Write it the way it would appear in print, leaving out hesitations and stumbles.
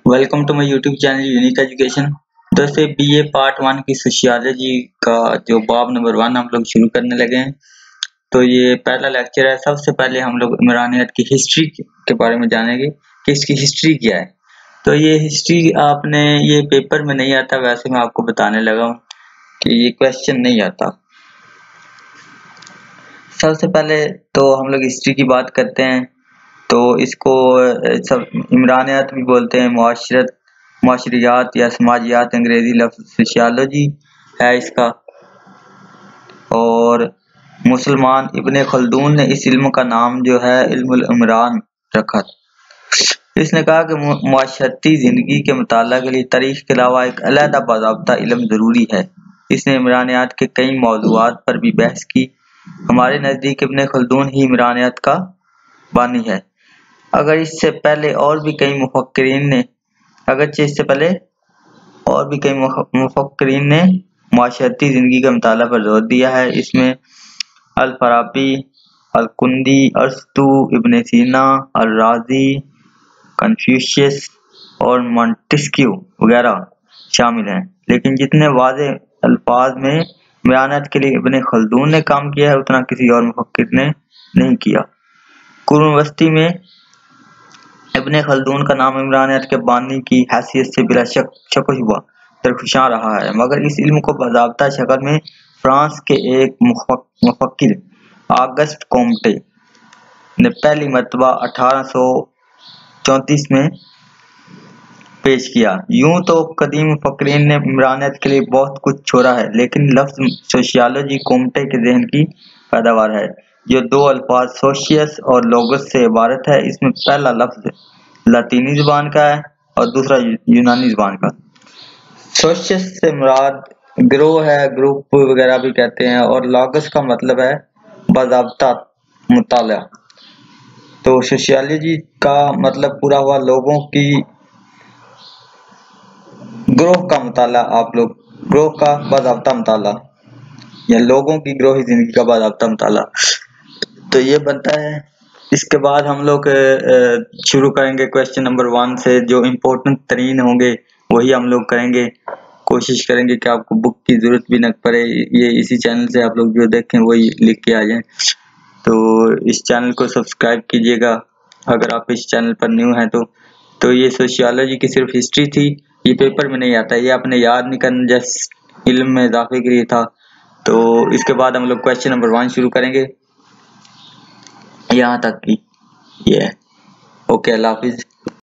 Welcome to my YouTube channel unique education. दोस्तों BA part 1 की sociology का जो बाब नंबर 1 हम लोग शुरू करने लगे हैं। तो ये पहला लेक्चर है। सबसे पहले हम लोग इमरानियत की हिस्ट्री के बारे में जानेंगे कि इसकी हिस्ट्री क्या है। तो ये हिस्ट्री आपने ये पेपर में नहीं आता, वैसे मैं आपको बताने लगा हूँ कि ये क्वेश्चन नहीं आता। सबसे पहले तो हम लोग हिस्ट्री की बात करते हैं, तो इसको सब इमरानियत भी बोलते हैं, मुआशरियात या समाजियात, अंग्रेजी लफ्ज़ सोशियोलॉजी है इसका। और मुसलमान इब्ने खल्दून ने इस इल्म का नाम जो है इल्मुल इमरान रखा। इसने कहा कि मुआशरती ज़िंदगी के मुताला के लिए तारीख़ के अलावा एक अलहदा बाज़ाब्ता इल्म ज़रूरी है। इसने इमरानियत के कई मौज़ूआत पर भी बहस की। हमारे नज़दीक इब्ने खल्दून ही इमरानियत का बानी है। अगर इससे पहले और भी कई मुफक्किरीन ने मुआशरती ज़िंदगी के मुताला पर जोर दिया है। इसमें अल-फराबी, अल-कुंदी, अरस्तू, इब्न सीना, अल-राज़ी, कन्फ्यूशियस और मॉन्टेस्क्यू वगैरह शामिल हैं। लेकिन जितने वाज़े अल्फाज में इमरानियत के लिए इब्न खल्दून ने काम किया है, उतना किसी और मुफक्किर ने नहीं किया। कुर्न वस्ती में इब्ने खल्दून का नाम इमरानियत के बानी की हैसियत से बिला शक हुआ दरख्शां रहा है, मगर इस इल्म को बाज़ाब्ता शक्ल में फ्रांस के एक मुफक्किर ऑगस्ट कोम्टे ने पहली मरतबा 1834 में पेश किया। यूं तो कदीम मुफक्किरीन ने इमरानियत के लिए बहुत कुछ छोड़ा है, लेकिन लफ्ज़ सोशियोलॉजी कोम्टे के ज़हन की पैदावार है, जो दो अल्फाज सोशियस और लोगस से इबारत है। इसमें पहला लफ्ज़ लातीनी ज़बान का है और दूसरा यूनानी ज़बान का। सोशियस से मुराद गिरोह है, ग्रुप वगैरह भी कहते हैं, और लोगस का मतलब है बाज़ाब्ता मुताला। तो सोशियोलॉजी का मतलब पूरा हुआ लोगों की ग्रोह का मुताला, ग्रोह का बाज़ाब्ता मुताला या लोगों की ग्रोही ज़िंदगी का बाज़ाब्ता मुताला। तो ये बनता है। इसके बाद हम लोग शुरू करेंगे क्वेश्चन नंबर 1 से। जो इम्पोर्टेंट तरीन होंगे वही हम लोग करेंगे। कोशिश करेंगे कि आपको बुक की ज़रूरत भी न पड़े, ये इसी चैनल से आप लोग जो देखें वही लिख के आ जाएं। तो इस चैनल को सब्सक्राइब कीजिएगा अगर आप इस चैनल पर न्यू हैं। तो ये सोशियोलॉजी की सिर्फ हिस्ट्री थी, ये पेपर में नहीं आता, ये आपने याद नहीं करना, जस्ट इल्म में इजाफे के लिए था। तो इसके बाद हम लोग क्वेश्चन नंबर 1 शुरू करेंगे, यहाँ तक की ये है। ओके, अल्लाह हाफिज़।